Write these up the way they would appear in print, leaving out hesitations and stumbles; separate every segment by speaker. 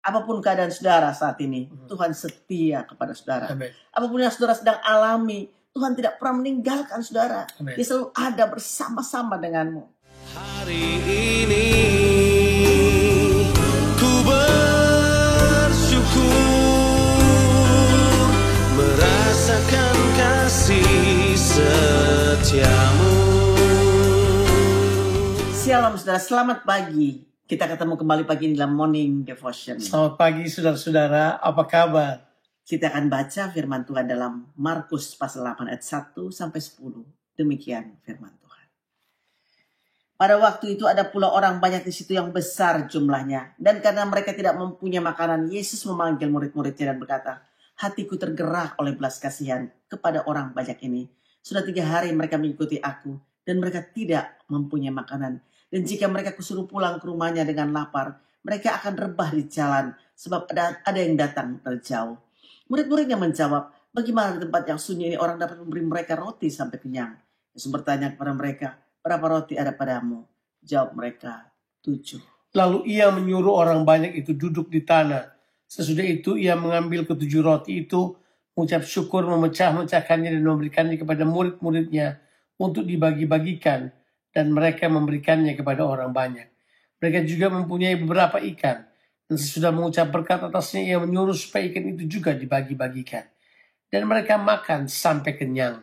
Speaker 1: Apapun keadaan saudara saat ini, Tuhan setia kepada saudara.
Speaker 2: Amin.
Speaker 1: Apapun yang saudara sedang alami, Tuhan tidak pernah meninggalkan saudara.
Speaker 2: Amin.
Speaker 1: Dia selalu ada bersama-sama denganmu.
Speaker 3: Hari ini ku bersyukur merasakan kasih setiamu.
Speaker 1: Shalom saudara, selamat pagi. Kita ketemu kembali pagi ini dalam Morning Devotion.
Speaker 2: Selamat pagi saudara-saudara, apa kabar?
Speaker 1: Kita akan baca firman Tuhan dalam Markus pasal 8 ayat 1 sampai 10. Demikian firman Tuhan. Pada waktu itu ada pula orang banyak di situ yang besar jumlahnya. Dan karena mereka tidak mempunyai makanan, Yesus memanggil murid-muridnya dan berkata, hatiku tergerak oleh belas kasihan kepada orang banyak ini. Sudah 3 hari mereka mengikuti aku dan mereka tidak mempunyai makanan. Dan jika mereka kusuruh pulang ke rumahnya dengan lapar, mereka akan rebah di jalan sebab ada yang datang dari jauh. Murid-muridnya menjawab, bagaimana di tempat yang sunyi ini orang dapat memberi mereka roti sampai kenyang? Yesus bertanya kepada mereka, berapa roti ada padamu? Jawab mereka, 7.
Speaker 2: Lalu ia menyuruh orang banyak itu duduk di tanah. Sesudah itu ia mengambil ke-7 roti itu, mengucap syukur, memecah-mecahkannya dan memberikannya kepada murid-muridnya untuk dibagi-bagikan. Dan mereka memberikannya kepada orang banyak. Mereka juga mempunyai beberapa ikan. Dan sesudah mengucap berkat atasnya, ia menyuruh supaya ikan itu juga dibagi-bagikan. Dan mereka makan sampai kenyang.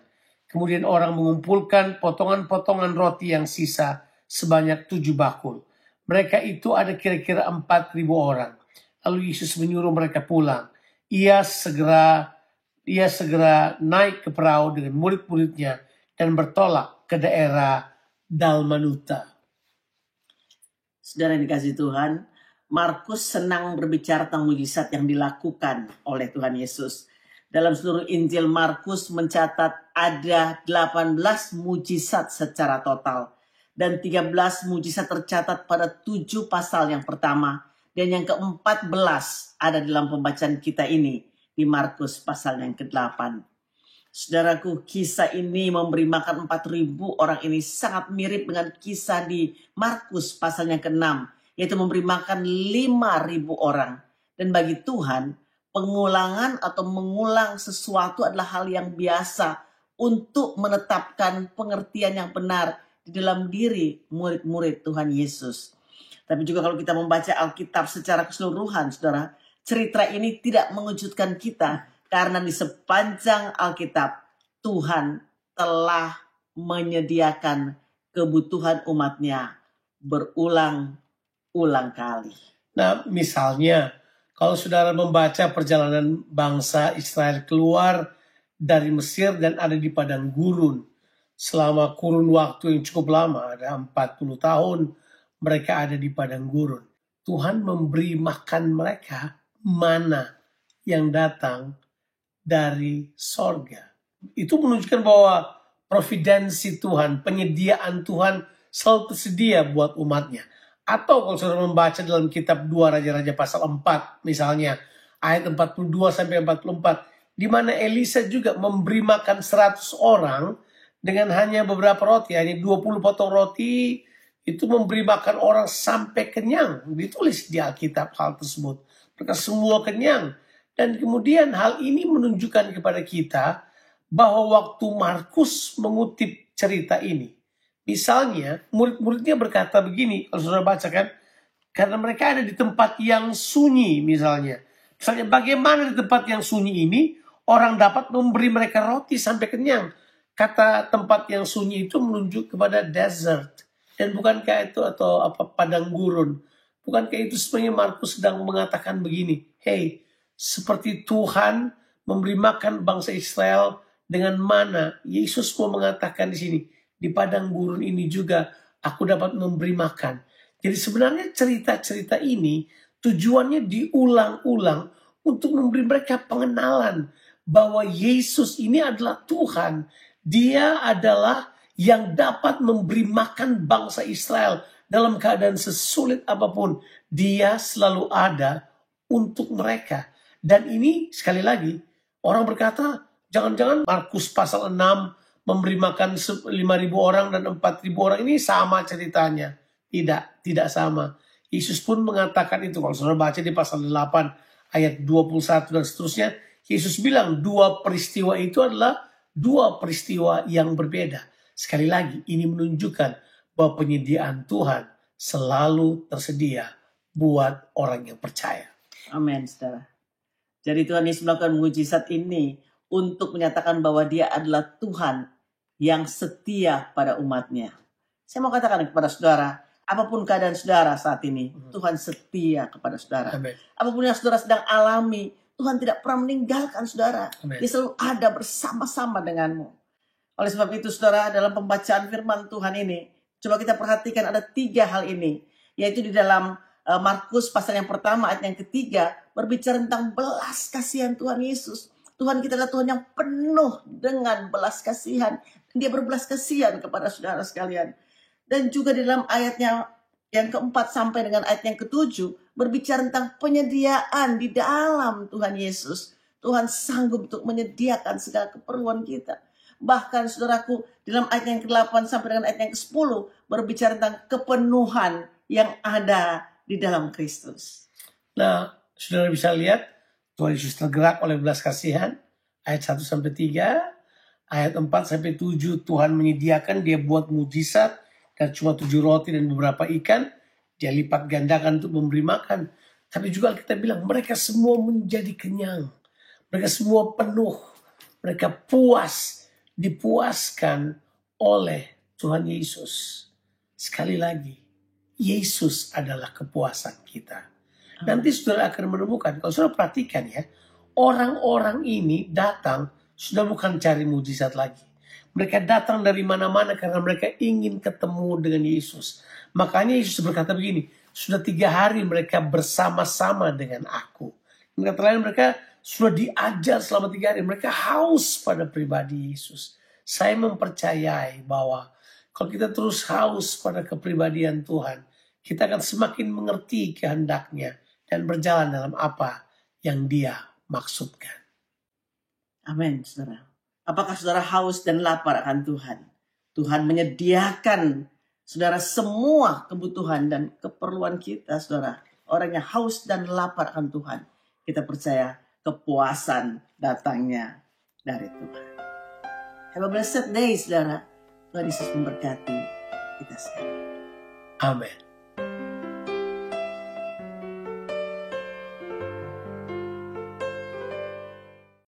Speaker 2: Kemudian orang mengumpulkan potongan-potongan roti yang sisa sebanyak 7 bakul. Mereka itu ada kira-kira 4.000 orang. Lalu Yesus menyuruh mereka pulang. Ia segera naik ke perahu dengan murid-muridnya dan bertolak ke daerah Dalmanuta.
Speaker 1: Saudara yang dikasihi Tuhan, Markus senang berbicara tentang mujizat yang dilakukan oleh Tuhan Yesus. Dalam seluruh Injil, Markus mencatat ada 18 mujizat secara total. Dan 13 mujizat tercatat pada 7 pasal yang pertama. Dan yang ke-14 ada dalam pembacaan kita ini di Markus pasal yang ke-8. Saudaraku, kisah ini memberi makan 4.000 orang ini sangat mirip dengan kisah di Markus pasal yang ke-6. Yaitu memberi makan 5.000 orang. Dan bagi Tuhan, pengulangan atau mengulang sesuatu adalah hal yang biasa untuk menetapkan pengertian yang benar di dalam diri murid-murid Tuhan Yesus. Tapi juga kalau kita membaca Alkitab secara keseluruhan, saudara, cerita ini tidak mengejutkan kita. Karena di sepanjang Alkitab, Tuhan telah menyediakan kebutuhan umatnya berulang-ulang kali.
Speaker 2: Nah, misalnya, kalau saudara membaca perjalanan bangsa Israel keluar dari Mesir dan ada di padang gurun. Selama kurun waktu yang cukup lama, ada 40 tahun, mereka ada di padang gurun. Tuhan memberi makan mereka mana yang datang dari sorga. Itu menunjukkan bahwa providensi Tuhan, penyediaan Tuhan selalu tersedia buat umatnya. Atau kalau saudara membaca dalam kitab 2 Raja-Raja pasal 4 misalnya, ayat 42 sampai 44, di mana Elisa juga memberi makan 100 orang dengan hanya beberapa roti, hanya 20 potong roti, itu memberi makan orang sampai kenyang. Ditulis di Alkitab hal tersebut. Mereka semua kenyang. Dan kemudian hal ini menunjukkan kepada kita bahwa waktu Markus mengutip cerita ini, misalnya murid-muridnya berkata begini, kalau saudara baca kan, karena mereka ada di tempat yang sunyi misalnya. Misalnya bagaimana di tempat yang sunyi ini orang dapat memberi mereka roti sampai kenyang. Kata tempat yang sunyi itu menunjuk kepada desert. Dan bukankah itu atau padang gurun. Bukankah itu sebenarnya Markus sedang mengatakan begini, hey, seperti Tuhan memberi makan bangsa Israel dengan mana, Yesus mau mengatakan di sini, di padang gurun ini juga aku dapat memberi makan. Jadi sebenarnya cerita-cerita ini tujuannya diulang-ulang untuk memberi mereka pengenalan bahwa Yesus ini adalah Tuhan. Dia adalah yang dapat memberi makan bangsa Israel dalam keadaan sesulit apapun. Dia selalu ada untuk mereka. Dan ini sekali lagi, orang berkata, jangan-jangan Markus pasal 6 memberi makan 5.000 orang dan 4.000 orang ini sama ceritanya. Tidak sama. Yesus pun mengatakan itu. Kalau saudara baca di pasal 8 ayat 21 dan seterusnya, Yesus bilang 2 peristiwa itu adalah 2 peristiwa yang berbeda. Sekali lagi, ini menunjukkan bahwa penyediaan Tuhan selalu tersedia buat orang yang percaya.
Speaker 1: Amin, saudara. Jadi Tuhan Yesus melakukan mujizat ini untuk menyatakan bahwa dia adalah Tuhan yang setia pada umatnya. Saya mau katakan kepada saudara, apapun keadaan saudara saat ini, Tuhan setia kepada saudara.
Speaker 2: Amin.
Speaker 1: Apapun yang saudara sedang alami, Tuhan tidak pernah meninggalkan saudara.
Speaker 2: Amin.
Speaker 1: Dia selalu ada bersama-sama denganmu. Oleh sebab itu saudara, dalam pembacaan firman Tuhan ini, coba kita perhatikan ada 3 hal ini. Yaitu di dalam Markus pasal yang pertama ayat yang ketiga, berbicara tentang belas kasihan Tuhan Yesus. Tuhan kita adalah Tuhan yang penuh dengan belas kasihan. Dia berbelas kasihan kepada saudara sekalian. Dan juga di dalam ayatnya yang keempat sampai dengan ayat yang ketujuh, berbicara tentang penyediaan di dalam Tuhan Yesus. Tuhan sanggup untuk menyediakan segala keperluan kita. Bahkan saudaraku, dalam ayat yang ke-8 sampai dengan ayat yang ke-10, berbicara tentang kepenuhan yang ada di dalam Kristus.
Speaker 2: Nah, saudara bisa lihat Tuhan Yesus tergerak oleh belas kasihan. Ayat 1 sampai 3, ayat 4 sampai 7 Tuhan menyediakan, dia buat mujizat dan cuma 7 roti dan beberapa ikan, dia lipat gandakan untuk memberi makan. Tapi juga kita bilang mereka semua menjadi kenyang. Mereka semua penuh. Mereka puas, dipuaskan oleh Tuhan Yesus. Sekali lagi, Yesus adalah kepuasan kita. Nanti saudara akan menemukan, kalau saudara perhatikan ya, orang-orang ini datang sudah bukan cari mujizat lagi. Mereka datang dari mana-mana karena mereka ingin ketemu dengan Yesus. Makanya Yesus berkata begini, sudah 3 hari mereka bersama-sama dengan aku. Dengan kata lain, mereka sudah diajar selama 3 hari. Mereka haus pada pribadi Yesus. Saya mempercayai bahwa kalau kita terus haus pada kepribadian Tuhan, kita akan semakin mengerti kehendaknya dan berjalan dalam apa yang Dia maksudkan.
Speaker 1: Amin, saudara. Apakah saudara haus dan lapar akan Tuhan? Tuhan menyediakan saudara semua kebutuhan dan keperluan kita, saudara. Orang yang haus dan lapar akan Tuhan, kita percaya kepuasan datangnya dari Tuhan. Have a blessed day, saudara. Tuhan Yesus memberkati kita sekalian.
Speaker 2: Amin.